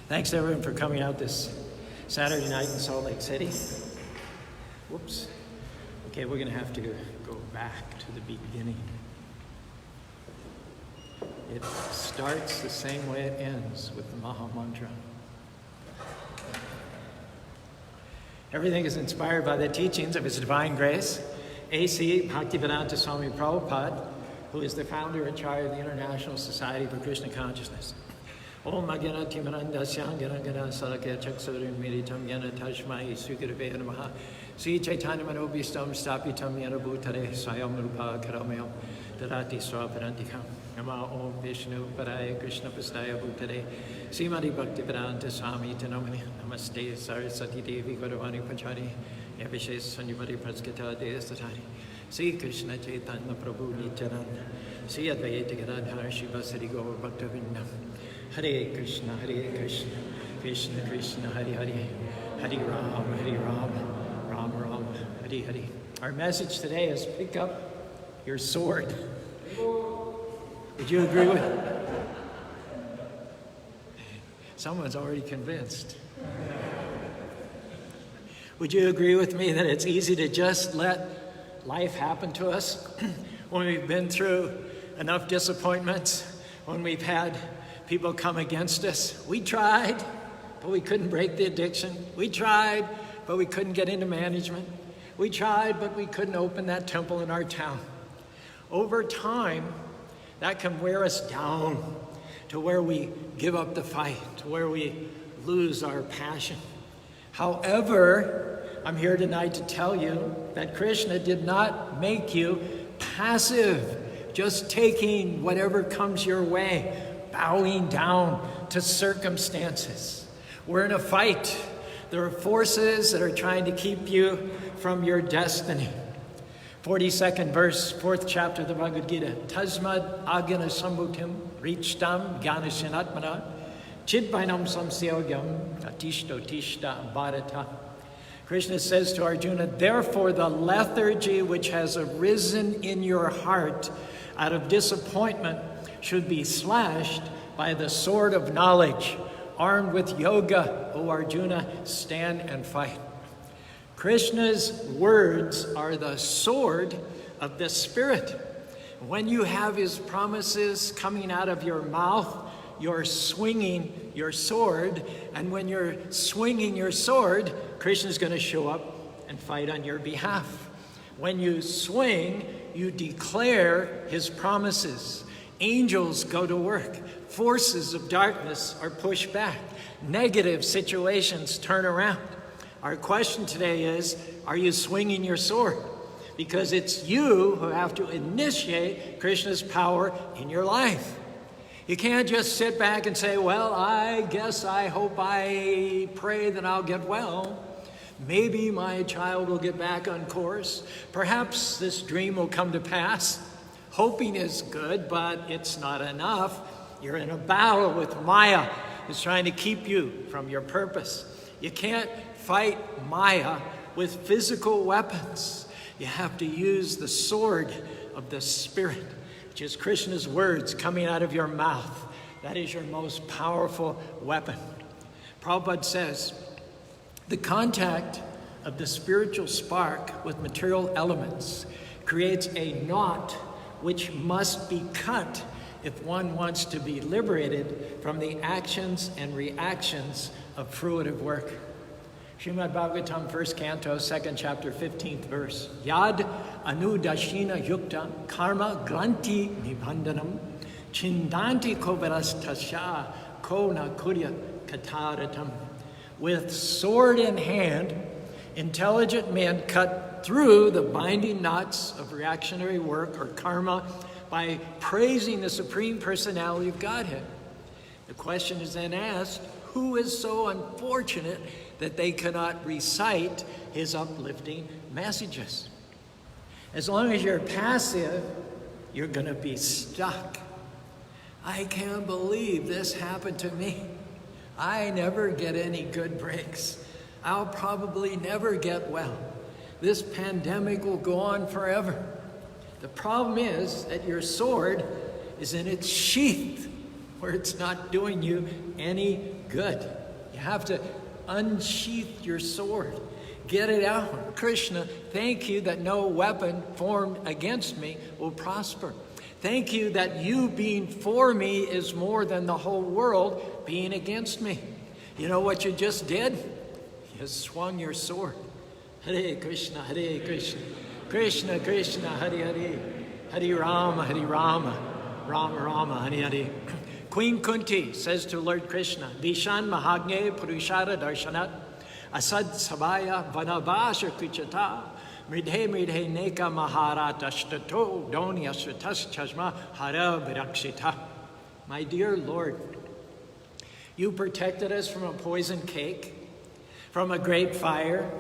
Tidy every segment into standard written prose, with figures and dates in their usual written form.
Thanks everyone for coming out this Saturday night in Salt Lake City. Whoops. Okay, we're going to have to go back to the beginning. It starts the same way it ends, with the Maha Mantra. Everything is inspired by the teachings of His Divine Grace, A.C. Bhaktivedanta Swami Prabhupada, who is the founder and chair of the International Society for Krishna Consciousness. Om Agana Timarandasya Gana Gana Salakya Chaksurin Miritam Yana Tashmai Sukirve Namaha Sri Chaitanya Manobhistam Stapitam Yana Bhutare Swayam Rupa Karamayam Darati Swaparantikam Nama Om Vishnu Paraya Krishna Pastaya Bhutare Srimati Bhaktivedanta Swami Tanamani Namaste Saraswati Devi Gauravani Pachari Yavishes Sanyamari Praskita Deyasatari Sri Krishna Chaitanya Prabhu Nityananda Sri Advaita Gadadhar Shiva Sri Gaur Bhaktavinda Hare Krishna, Krishna Krishna, Hare Hare, Hare Ram, Ram Ram, Hare Hare. Our message today is pick up your sword. Would you agree with it? Someone's already convinced. Would you agree with me that it's easy to just let life happen to us when we've been through enough disappointments, when we've had people come against us? We tried, but we couldn't break the addiction. We tried, but we couldn't get into management. We tried, but we couldn't open that temple in our town. Over time, that can wear us down to where we give up the fight, to where we lose our passion. However, I'm here tonight to tell you that Krishna did not make you passive, just taking whatever comes your way, bowing down to circumstances. We're in a fight. There are forces that are trying to keep you from your destiny. 42nd verse, 4th chapter of the Bhagavad Gita. Tasmad agana sambutim richtam gyanasyanatmana chidvainam samsyogyam atishto tishta bharata. Krishna says to Arjuna, therefore the lethargy which has arisen in your heart out of disappointment should be slashed by the sword of knowledge. Armed with yoga, O Arjuna, stand and fight. Krishna's words are the sword of the Spirit. When you have His promises coming out of your mouth, you're swinging your sword. And when you're swinging your sword, Krishna's going to show up and fight on your behalf. When you swing, you declare His promises. Angels go to work. Forces of darkness are pushed back. Negative situations turn around. Our question today is, are you swinging your sword? Because it's you who have to initiate Krishna's power in your life. You can't just sit back and say, well, I hope I pray that I'll get well. Maybe my child will get back on course. Perhaps this dream will come to pass. Hoping is good, but it's not enough. You're in a battle with Maya, who's trying to keep you from your purpose. You can't fight Maya with physical weapons. You have to use the sword of the Spirit, which is Krishna's words coming out of your mouth. That is your most powerful weapon. Prabhupada says, the contact of the spiritual spark with material elements creates a knot which must be cut if one wants to be liberated from the actions and reactions of fruitive work. Srimad Bhagavatam, 1st canto, 2nd chapter, 15th verse. Yad anudashina yukta karma granti nibandhanam chindanti kovarastasya kona kurya kataratam. With sword in hand, intelligent men cut through the binding knots of reactionary work or karma by praising the Supreme Personality of Godhead. The question is then asked, who is so unfortunate that they cannot recite His uplifting messages? As long as you're passive, you're going to be stuck. I can't believe this happened to me. I never get any good breaks. I'll probably never get well. This pandemic will go on forever. The problem is that your sword is in its sheath, where it's not doing you any good. You have to unsheath your sword. Get it out. Krishna, thank you that no weapon formed against me will prosper. Thank you that you being for me is more than the whole world being against me. You know what you just did? You swung your sword. Hare Krishna, Hare Krishna, Krishna Krishna, Hare Hare, Hare Rama, Rama Rama, Hare Hare. Queen Kunti says to Lord Krishna, Vishan Mahagne Purushara Darshanat, Asad Sabaya Vanabasha Kuchata, Mridhe Mridhe Neka Maharata Shtato, Doni Ashtatas Chashma Hara Virakshita. My dear Lord, you protected us from a poison cake, from a great fire,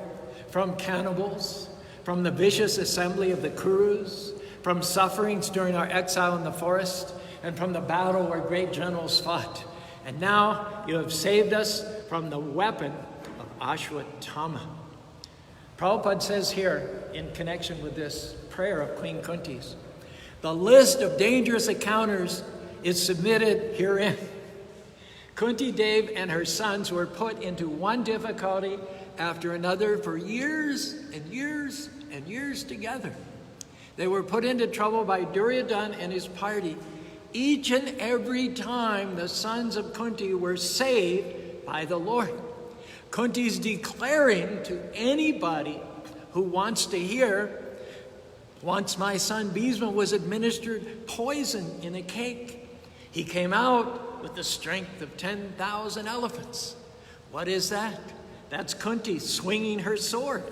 from cannibals, from the vicious assembly of the Kurus, from sufferings during our exile in the forest, and from the battle where great generals fought. And now you have saved us from the weapon of Ashwatthama. Prabhupada says here, in connection with this prayer of Queen Kunti's, the list of dangerous encounters is submitted herein. Kunti Dev and her sons were put into one difficulty after another for years and years and years together. They were put into trouble by Duryodhana and his party. Each and every time the sons of Kunti were saved by the Lord. Kunti's declaring to anybody who wants to hear, once my son Bhisma was administered poison in a cake. He came out with the strength of 10,000 elephants. What is that? That's Kunti swinging her sword.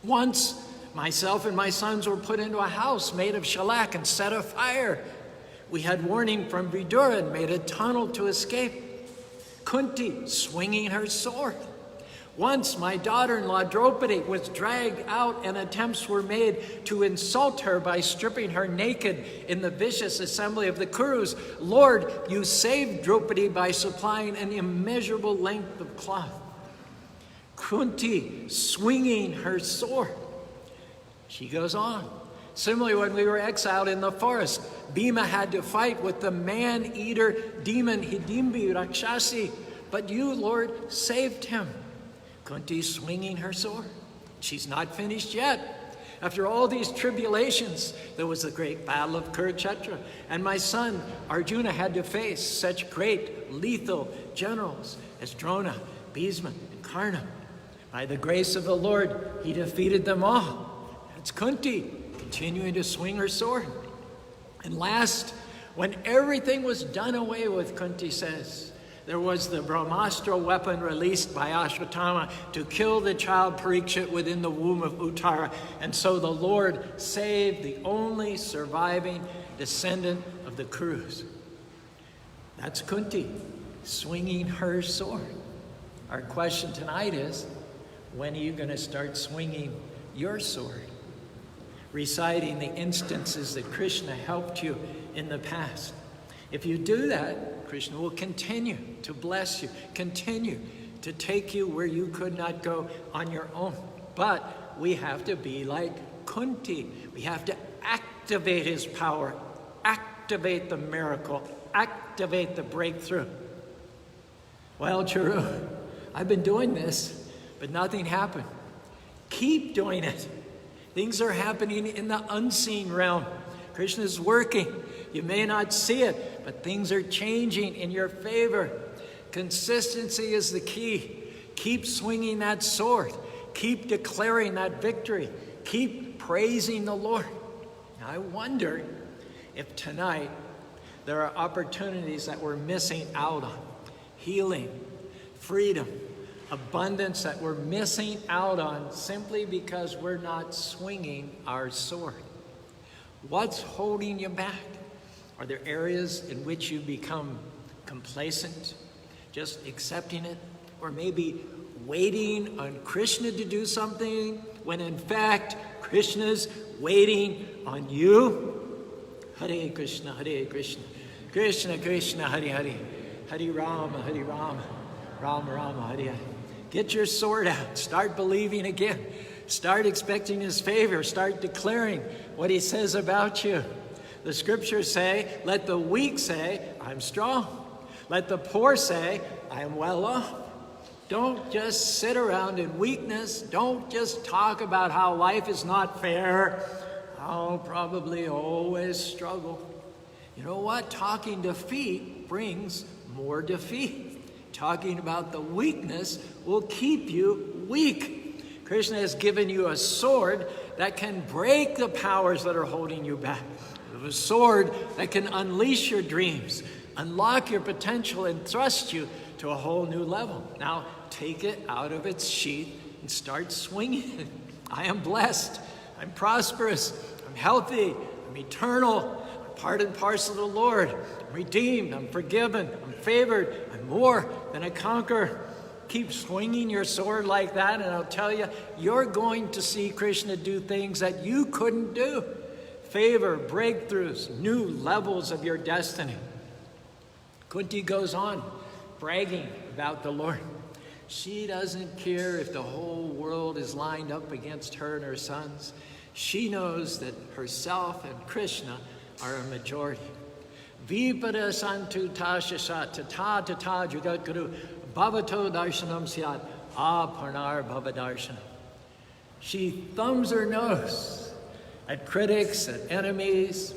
Once, myself and my sons were put into a house made of shellac and set afire. We had warning from Vidura and made a tunnel to escape. Kunti swinging her sword. Once, my daughter-in-law Draupadi was dragged out and attempts were made to insult her by stripping her naked in the vicious assembly of the Kurus. Lord, you saved Draupadi by supplying an immeasurable length of cloth. Kunti swinging her sword. She goes on. Similarly, when we were exiled in the forest, Bhima had to fight with the man-eater demon Hidimbi Rakshasi, but you, Lord, saved him. Kunti swinging her sword. She's not finished yet. After all these tribulations, there was the great battle of Kurukshetra, and my son Arjuna had to face such great lethal generals as Drona, Bhisma, and Karna. By the grace of the Lord, he defeated them all. That's Kunti continuing to swing her sword. And last, when everything was done away with, Kunti says, there was the Brahmastra weapon released by Ashwatthama to kill the child Parikshit within the womb of Uttara. And so the Lord saved the only surviving descendant of the Kurus. That's Kunti swinging her sword. Our question tonight is, when are you going to start swinging your sword? Reciting the instances that Krishna helped you in the past. If you do that, Krishna will continue to bless you, continue to take you where you could not go on your own. But we have to be like Kunti. We have to activate his power, activate the miracle, activate the breakthrough. Well, Caru, I've been doing this, but nothing happened. Keep doing it. Things are happening in the unseen realm. Krishna is working. You may not see it, but things are changing in your favor. Consistency is the key. Keep swinging that sword. Keep declaring that victory. Keep praising the Lord. Now, I wonder if tonight there are opportunities that we're missing out on. Healing, freedom, abundance that we're missing out on simply because we're not swinging our sword. What's holding you back? Are there areas in which you become complacent, just accepting it, or maybe waiting on Krishna to do something when in fact Krishna's waiting on you? Hare Krishna, Krishna Krishna, Hare Hare, Hare Rama, Rama Rama, Hare Hare. Get your sword out. Start believing again. Start expecting his favor. Start declaring what he says about you. The scriptures say, let the weak say, I'm strong. Let the poor say, I am well off. Don't just sit around in weakness. Don't just talk about how life is not fair. I'll probably always struggle. You know what? Talking defeat brings more defeat. Talking about the weakness will keep you weak. Krishna has given you a sword that can break the powers that are holding you back. A sword that can unleash your dreams, unlock your potential, and thrust you to a whole new level. Now, take it out of its sheath and start swinging it. I am blessed. I'm prosperous. I'm healthy. I'm eternal. I'm part and parcel of the Lord. I'm redeemed. I'm forgiven. I'm favored. I'm more than a conqueror. Keep swinging your sword like that, and I'll tell you, you're going to see Krishna do things that you couldn't do. Favor, breakthroughs, new levels of your destiny. Kunti goes on bragging about the Lord. She doesn't care if the whole world is lined up against her and her sons. She knows that herself and Krishna are a majority. Vipada santu tashasat tata tata jugat guru bhavato darshanam syat aparnar bhavadarshanam. She thumbs her nose at critics, at enemies,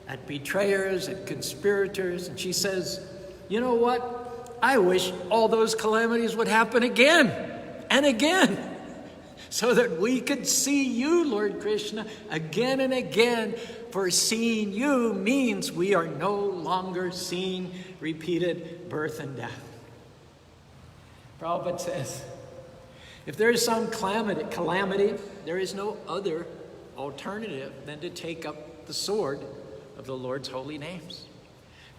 at betrayers, at conspirators, and she says, you know what? I wish all those calamities would happen again and again so that we could see you, Lord Krishna, again and again, for seeing you means we are no longer seeing repeated birth and death. Prabhupada says, if there is some calamity, there is no other alternative than to take up the sword of the Lord's holy names.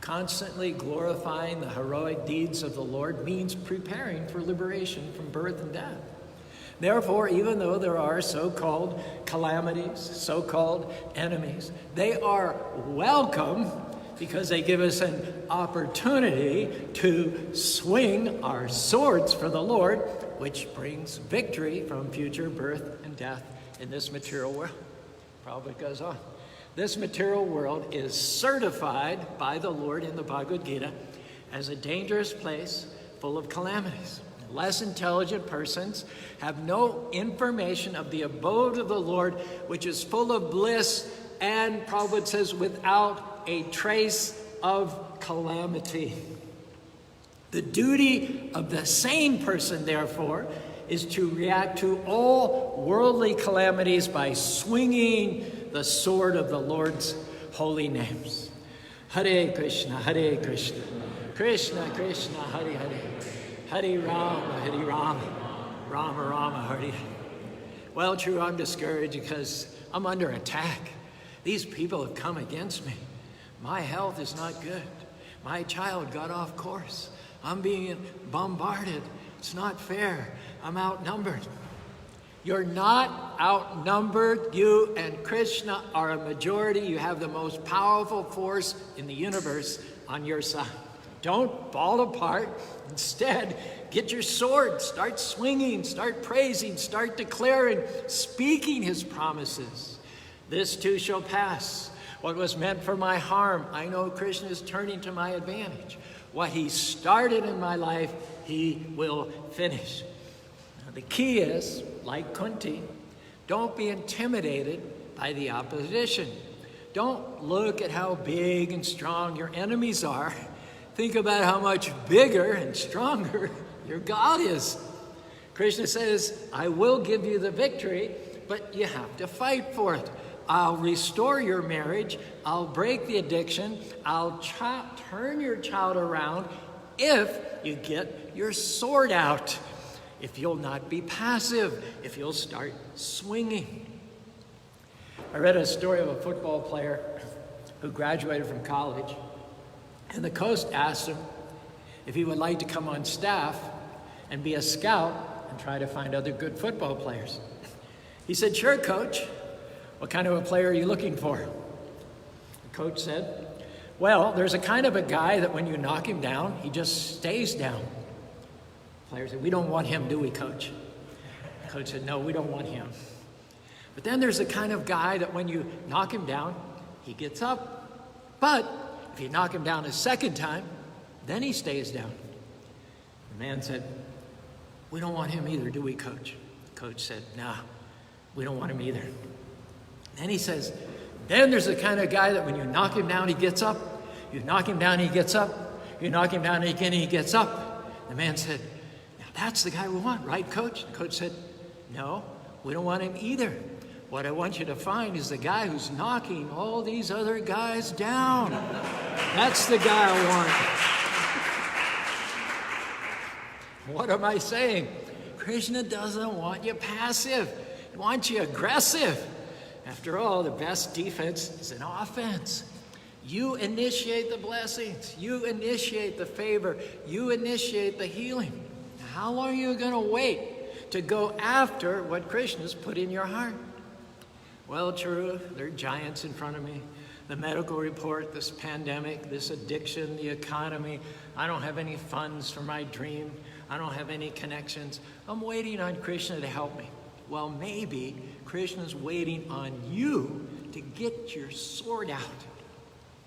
Constantly glorifying the heroic deeds of the Lord means preparing for liberation from birth and death. Therefore, even though there are so-called calamities, so-called enemies, they are welcome because they give us an opportunity to swing our swords for the Lord, which brings victory from future birth and death in this material world. Prabhupada goes on. This material world is certified by the Lord in the Bhagavad Gita as a dangerous place full of calamities. Less intelligent persons have no information of the abode of the Lord, which is full of bliss and, Prabhupada says, without a trace of calamity. The duty of the sane person, therefore, is to react to all worldly calamities by swinging the sword of the Lord's holy names. Hare Krishna, Krishna Krishna, Hare Hare, Hare Rama, Rama Rama, Hare. Well, true, I'm discouraged because I'm under attack. These people have come against me. My health is not good. My child got off course. I'm being bombarded. It's not fair. I'm outnumbered. You're not outnumbered. You and Krishna are a majority. You have the most powerful force in the universe on your side. Don't fall apart. Instead, get your sword. Start swinging. Start praising. Start declaring. Speaking his promises. This too shall pass. What was meant for my harm, I know Krishna is turning to my advantage. What he started in my life, he will finish. Now, the key is, like Kunti, don't be intimidated by the opposition. Don't look at how big and strong your enemies are. Think about how much bigger and stronger your God is. Krishna says, I will give you the victory, but you have to fight for it. I'll restore your marriage. I'll break the addiction. I'll turn your child around if you get your sword out. If you'll not be passive. If you'll start swinging. I read a story of a football player who graduated from college. And the coach asked him if he would like to come on staff and be a scout and try to find other good football players. He said, sure, coach. What kind of a player are you looking for? The coach said, well, there's a kind of a guy that when you knock him down, he just stays down. The player said, we don't want him, do we, coach? The coach said, no, we don't want him. But then there's the kind of guy that when you knock him down, he gets up. But if you knock him down a second time, then he stays down. The man said, We don't want him either, do we, Coach? Coach said, "No, we don't want him either." Then he says, "Then there's the kind of guy that when you knock him down, he gets up. You knock him down, he gets up. You knock him down again, he gets up." The man said, "Now that's the guy we want, right, Coach?" The coach said, "No, we don't want him either. What I want you to find is the guy who's knocking all these other guys down. That's the guy I want." What am I saying? Krishna doesn't want you passive. He wants you aggressive. After all, the best defense is an offense. You initiate the blessings. You initiate the favor. You initiate the healing. Now, how long are you going to wait to go after what Krishna's put in your heart? Well, true, there are giants in front of me. The medical report, this pandemic, this addiction, the economy. I don't have any funds for my dream. I don't have any connections. I'm waiting on Krishna to help me. Well, maybe Krishna's waiting on you to get your sword out.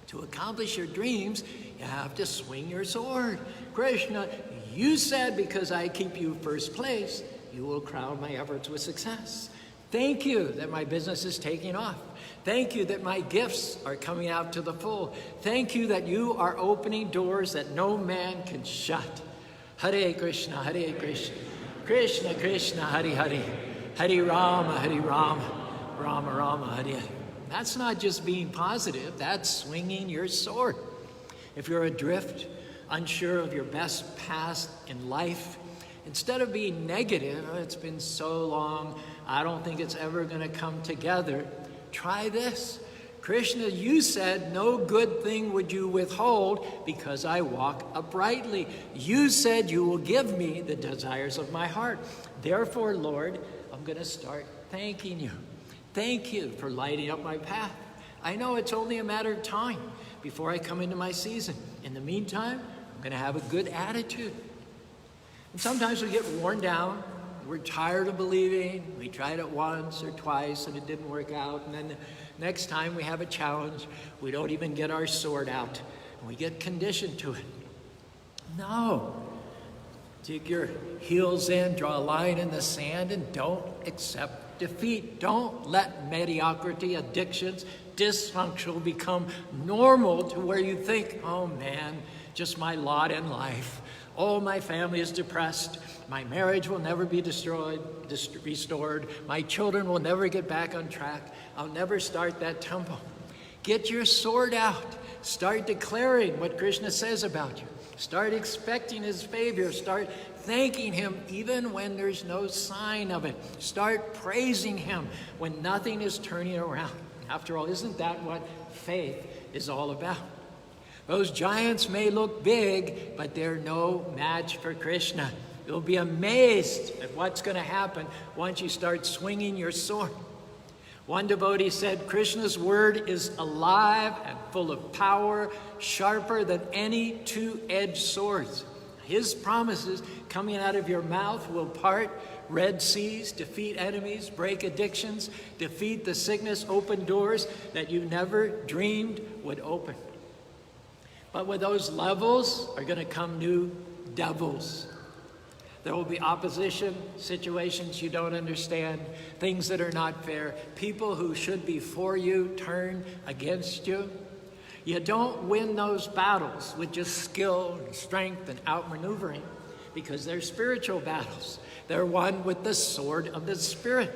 To accomplish your dreams, you have to swing your sword. Krishna, you said because I keep you first place, you will crown my efforts with success. Thank you that my business is taking off. Thank you that my gifts are coming out to the full. Thank you that you are opening doors that no man can shut. Hare Krishna, Hare Krishna, Krishna Krishna, Hare Hare, Hare Rama, Hare Rama, Rama Rama, Hare Hare. That's not just being positive, that's swinging your sword. If you're adrift, unsure of your best path in life, instead of being negative, "Oh, it's been so long, I don't think it's ever going to come together," try this. Krishna, you said no good thing would you withhold because I walk uprightly. You said you will give me the desires of my heart. Therefore, Lord, I'm going to start thanking you. Thank you for lighting up my path. I know it's only a matter of time before I come into my season. In the meantime, I'm going to have a good attitude. And sometimes we get worn down. We're tired of believing. We tried it once or twice and it didn't work out. And then the next time we have a challenge, we don't even get our sword out. And we get conditioned to it. No. Dig your heels in, draw a line in the sand, and don't accept defeat. Don't let mediocrity, addictions, dysfunctional become normal to where you think, "Oh man, just my lot in life. Oh, my family is depressed. My marriage will never be restored. My children will never get back on track. I'll never start that temple." Get your sword out. Start declaring what Krishna says about you. Start expecting his favor. Start thanking him even when there's no sign of it. Start praising him when nothing is turning around. After all, isn't that what faith is all about? Those giants may look big, but they're no match for Krishna. You'll be amazed at what's going to happen once you start swinging your sword. One devotee said, "Krishna's word is alive and full of power, sharper than any two-edged swords. His promises coming out of your mouth will part red seas, defeat enemies, break addictions, defeat the sickness, open doors that you never dreamed would open." But with those levels are going to come new devils. There will be opposition, situations you don't understand, things that are not fair, people who should be for you turn against you. You don't win those battles with just skill and strength and outmaneuvering because they're spiritual battles. They're won with the sword of the Spirit.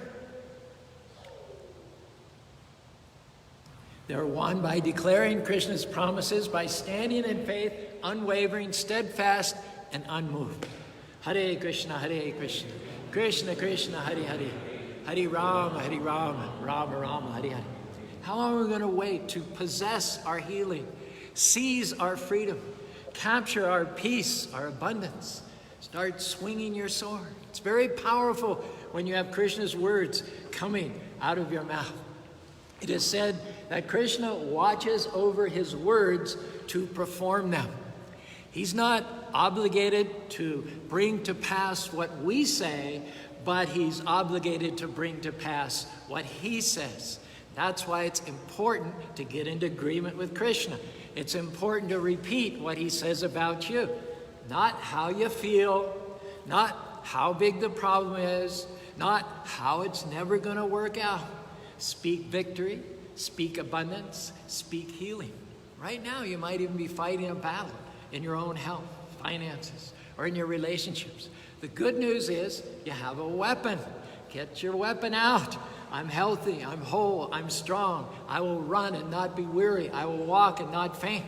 They're won by declaring Krishna's promises, by standing in faith, unwavering, steadfast, and unmoved. Hare Krishna, Hare Krishna, Krishna Krishna, Hare Hare, Hare Rama, Hare Rama, Rama Rama, Hare Hare. How long are we going to wait to possess our healing, seize our freedom, capture our peace, our abundance? Start swinging your sword. It's very powerful when you have Krishna's words coming out of your mouth. It is said that Krishna watches over his words to perform them. He's not obligated to bring to pass what we say, but he's obligated to bring to pass what he says. That's why it's important to get into agreement with Krishna. It's important to repeat what he says about you. Not how you feel, not how big the problem is, not how it's never going to work out. Speak victory, speak abundance, speak healing. Right now, you might even be fighting a battle in your own health, finances, or in your relationships. The good news is you have a weapon. Get your weapon out. I'm healthy, I'm whole, I'm strong. I will run and not be weary. I will walk and not faint.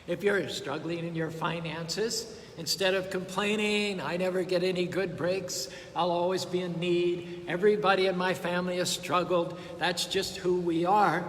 If you're struggling in your finances, instead of complaining, I never get any good breaks, I'll always be in need, everybody in my family has struggled, that's just who we are,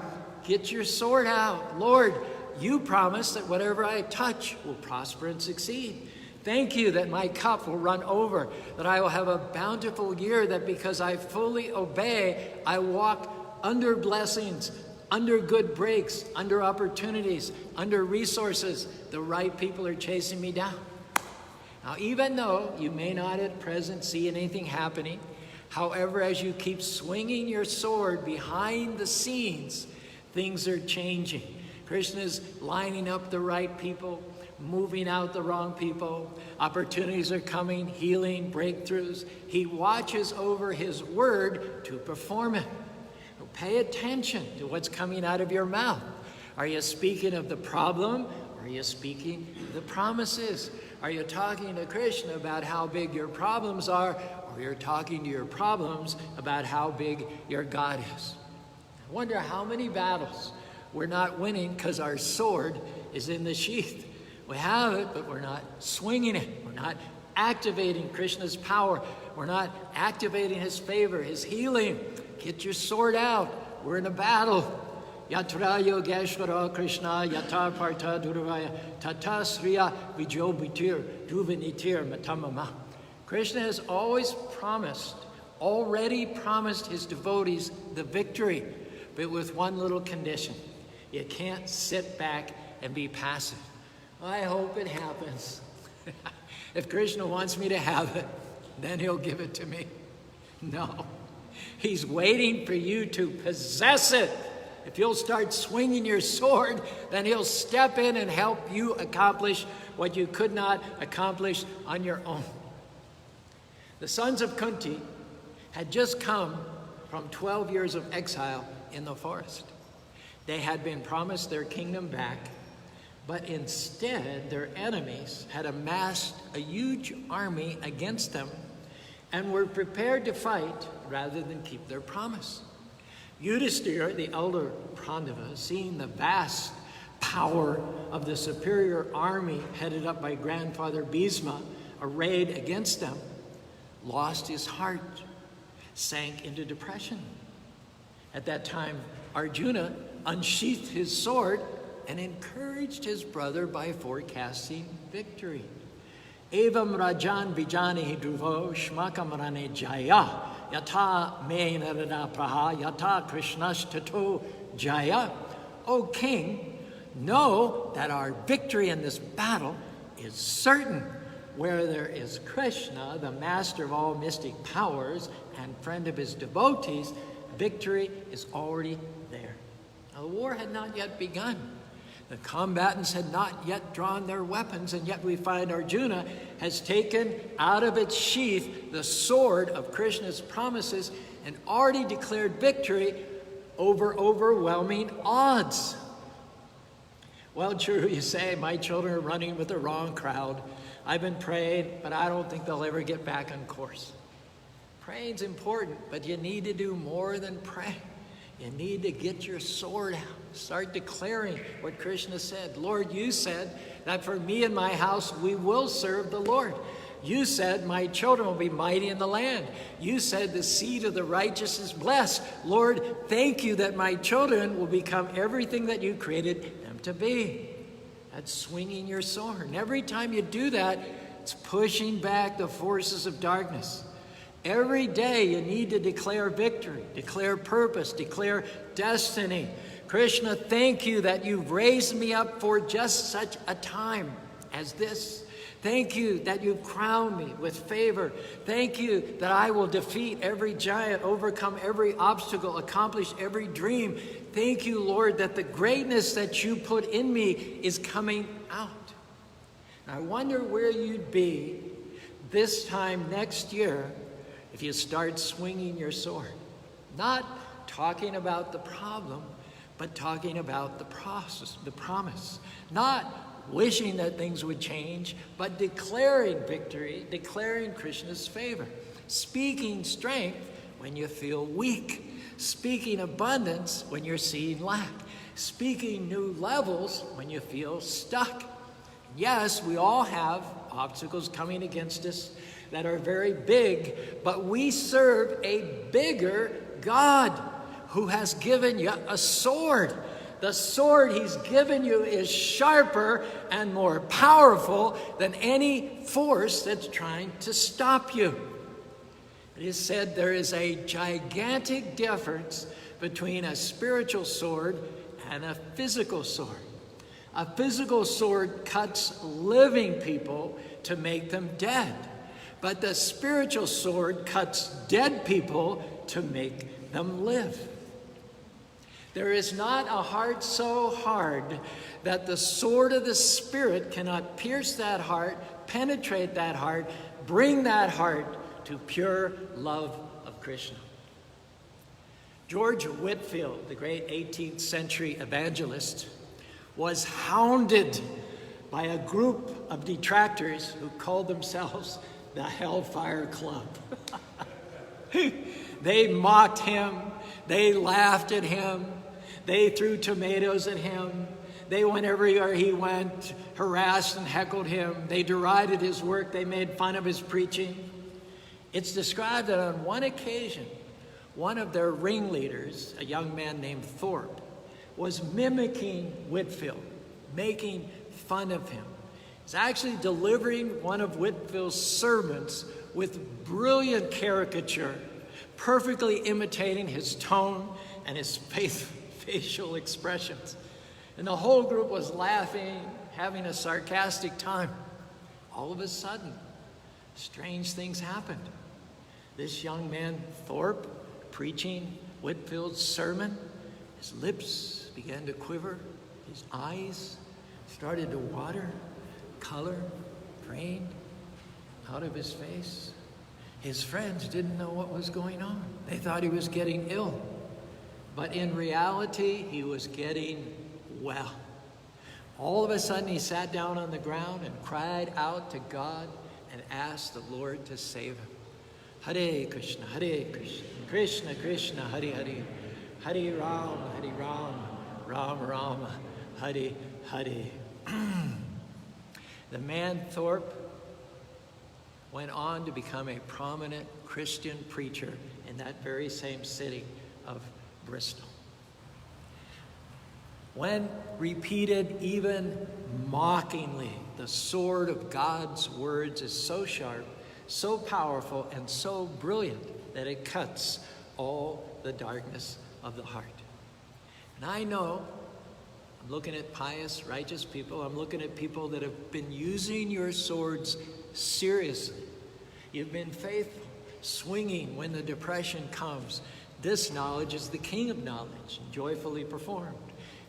get your sword out. Lord, you promise that whatever I touch will prosper and succeed. Thank you that my cup will run over, that I will have a bountiful year, that because I fully obey, I walk under blessings, under good breaks, under opportunities, under resources. The right people are chasing me down. Now, even though you may not at present see anything happening, however, as you keep swinging your sword behind the scenes, things are changing. Krishna is lining up the right people, moving out the wrong people. Opportunities are coming, healing, breakthroughs. He watches over his word to perform it. So pay attention to what's coming out of your mouth. Are you speaking of the problem, or are you speaking the promises? Are you talking to Krishna about how big your problems are, or you're talking to your problems about how big your God is? I wonder how many battles we're not winning because our sword is in the sheath. We have it, but we're not swinging it. We're not activating Krishna's power. We're not activating his favor, his healing. Get your sword out. We're in a battle. Yatra yogeshvara Krishna yata partha durvaya tata sriya vijobitir dhuvanitir matamama. Krishna has already promised his devotees the victory, but with one little condition. You can't sit back and be passive. I hope it happens. If Krishna wants me to have it, then he'll give it to me. No, he's waiting for you to possess it. If you'll start swinging your sword, then he'll step in and help you accomplish what you could not accomplish on your own. The sons of Kunti had just come from 12 years of exile in the forest. They had been promised their kingdom back, but instead their enemies had amassed a huge army against them and were prepared to fight rather than keep their promise. Yudhisthira, the elder Pandava, seeing the vast power of the superior army headed up by grandfather Bhisma arrayed against them, lost his heart, sank into depression. At that time, Arjuna unsheathed his sword and encouraged his brother by forecasting victory. Evam rajan vijani dhruvo shmakam rane jaya yata me narada praha yata krishnash tato jaya. O king, know that our victory in this battle is certain. Where there is Krishna, the master of all mystic powers and friend of his devotees, victory is already there. Now, the war had not yet begun. The combatants had not yet drawn their weapons, and yet we find Arjuna has taken out of its sheath the sword of Krishna's promises and already declared victory over overwhelming odds. Well, true, you say, my children are running with the wrong crowd. I've been praying, but I don't think they'll ever get back on course. Praying's important, but you need to do more than pray. You need to get your sword out. Start declaring what Krishna said. Lord, you said that for me and my house, we will serve the Lord. You said my children will be mighty in the land. You said the seed of the righteous is blessed. Lord, thank you that my children will become everything that you created them to be. That's swinging your sword. And every time you do that, it's pushing back the forces of darkness. Every day you need to declare victory, declare purpose, declare destiny. Krishna, thank you that you've raised me up for just such a time as this. Thank you that you've crowned me with favor. Thank you that I will defeat every giant, overcome every obstacle, accomplish every dream. Thank you, Lord, that the greatness that you put in me is coming out. I wonder where you'd be this time next year, if you start swinging your sword, not talking about the problem, but talking about the process, the promise, not wishing that things would change, but declaring victory, declaring Krishna's favor, speaking strength when you feel weak, speaking abundance when you're seeing lack, speaking new levels when you feel stuck. Yes, we all have obstacles coming against us that are very big, but we serve a bigger God who has given you a sword. The sword he's given you is sharper and more powerful than any force that's trying to stop you. It is said there is a gigantic difference between a spiritual sword and a physical sword. A physical sword cuts living people to make them dead, but the spiritual sword cuts dead people to make them live. There is not a heart so hard that the sword of the Spirit cannot pierce that heart, penetrate that heart, bring that heart to pure love of Krishna. George Whitefield, the great 18th century evangelist, was hounded by a group of detractors who called themselves the Hellfire Club. They mocked him, they laughed at him, they threw tomatoes at him, they went everywhere he went, harassed and heckled him, they derided his work, they made fun of his preaching. It's described that on one occasion, one of their ringleaders, a young man named Thorpe, was mimicking Whitefield, making fun of him. He's actually delivering one of Whitefield's sermons with brilliant caricature, perfectly imitating his tone and his facial expressions. And the whole group was laughing, having a sarcastic time. All of a sudden, strange things happened. This young man, Thorpe, preaching Whitefield's sermon, his lips began to quiver, his eyes started to water, color drained out of his face. His friends didn't know what was going on. They thought he was getting ill. But in reality, he was getting well. All of a sudden, he sat down on the ground and cried out to God and asked the Lord to save him. Hare Krishna, Krishna Krishna, Hare Hare, Hare Ram, Ram Ram, Hare Hare. The man Thorpe went on to become a prominent Christian preacher in that very same city of Bristol. When repeated even mockingly, the sword of God's words is so sharp, so powerful, and so brilliant that it cuts all the darkness of the heart. And I know, I'm looking at pious, righteous people, I'm looking at people that have been using your swords seriously. You've been faithful, swinging when the depression comes. This knowledge is the king of knowledge, joyfully performed.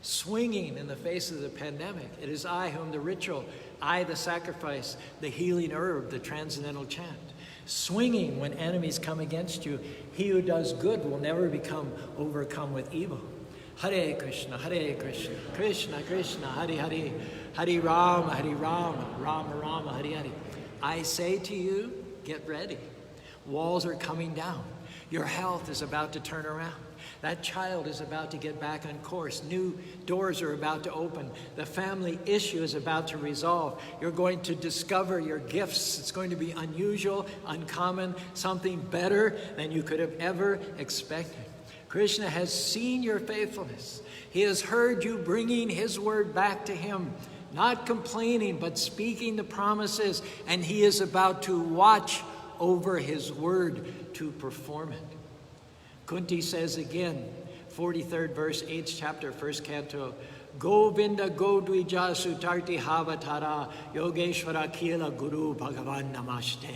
Swinging in the face of the pandemic. It is I whom the ritual, I the sacrifice, the healing herb, the transcendental chant. Swinging when enemies come against you. He who does good will never become overcome with evil. Hare Krishna, Krishna Krishna, Hare Hare, Hare Ram, Rama Rama, Hare Hare. I say to you, get ready. Walls are coming down. Your health is about to turn around. That child is about to get back on course. New doors are about to open. The family issue is about to resolve. You're going to discover your gifts. It's going to be unusual, uncommon, something better than you could have ever expected. Krishna has seen your faithfulness. He has heard you bringing his word back to him, not complaining, but speaking the promises, and he is about to watch over his word to perform it. Kunti says again, 43rd verse, 8th chapter, 1st canto, Govinda Godvija Sutarti Havatara Yogeshwara Kila Guru Bhagavan Namaste.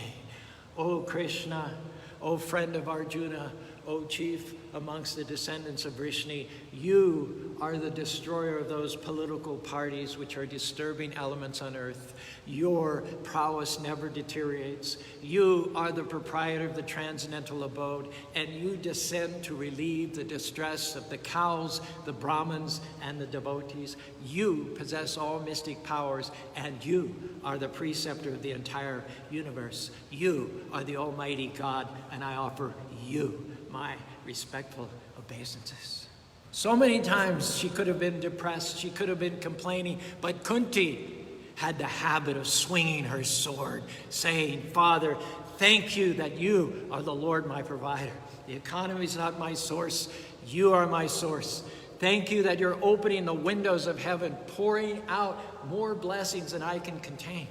O Krishna, O friend of Arjuna, O chief amongst the descendants of Vrishni, you are the destroyer of those political parties which are disturbing elements on earth. Your prowess never deteriorates. You are the proprietor of the transcendental abode, and you descend to relieve the distress of the cows, the Brahmins, and the devotees. You possess all mystic powers, and you are the preceptor of the entire universe. You are the Almighty God, and I offer you my respectful obeisances. So many times she could have been depressed, she could have been complaining, but Kunti had the habit of swinging her sword, saying, Father, thank you that you are the Lord my provider. The economy is not my source, you are my source. Thank you that you're opening the windows of heaven, pouring out more blessings than I can contain.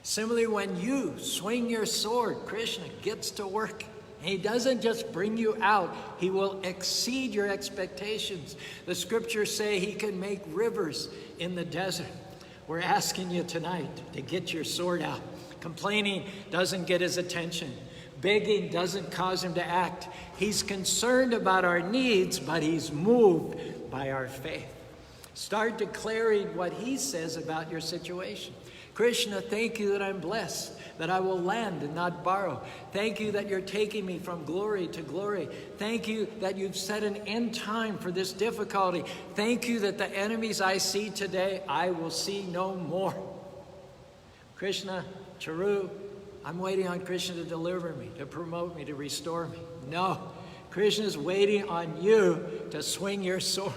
Similarly, when you swing your sword, Krishna gets to work. And he doesn't just bring you out, he will exceed your expectations. The scriptures say he can make rivers in the desert. We're asking you tonight to get your sword out. Complaining doesn't get his attention. Begging doesn't cause him to act. He's concerned about our needs, but he's moved by our faith. Start declaring what he says about your situation. Krishna, thank you that I'm blessed, that I will lend and not borrow. Thank you that you're taking me from glory to glory. Thank you that you've set an end time for this difficulty. Thank you that the enemies I see today, I will see no more. Krishna, Caru, I'm waiting on Krishna to deliver me, to promote me, to restore me. No, Krishna's waiting on you to swing your sword.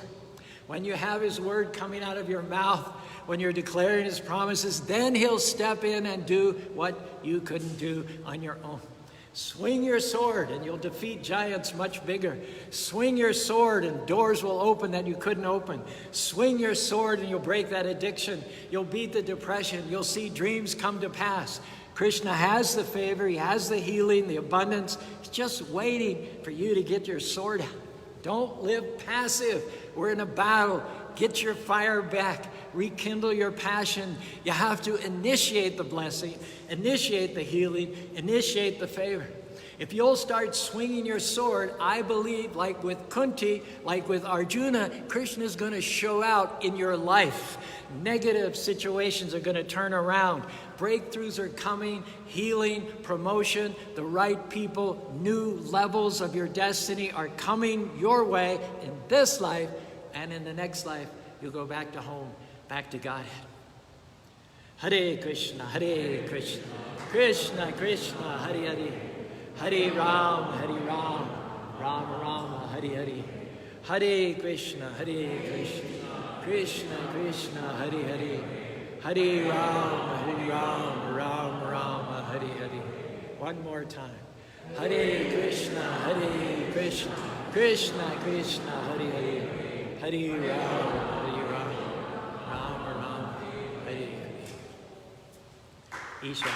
When you have his word coming out of your mouth, when you're declaring his promises, then he'll step in and do what you couldn't do on your own. Swing your sword and you'll defeat giants much bigger. Swing your sword and doors will open that you couldn't open. Swing your sword and you'll break that addiction. You'll beat the depression. You'll see dreams come to pass. Krishna has the favor. He has the healing, the abundance. He's just waiting for you to get your sword out. Don't live passive. We're in a battle. Get your fire back. Rekindle your passion. You have to initiate the blessing, initiate the healing, initiate the favor. If you'll start swinging your sword, I believe, like with Kunti, like with Arjuna, Krishna is going to show out in your life. Negative situations are going to turn around. Breakthroughs are coming, healing, promotion, the right people, new levels of your destiny are coming your way in this life, and in the next life, you'll go back to home, back to Godhead. Hare Krishna, Krishna Krishna, Hare Hare, Hare Ram, Ram Rama, Hare Hare. Hare Krishna, Krishna Krishna, Hare Hare, Hare Ram, Ram Rama, Hare Hare. One more time. Hare Krishna, Krishna Krishna, Hare Hare, Hare Ram, Ram, Hare Hare. Isha.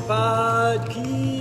Prabhupada ki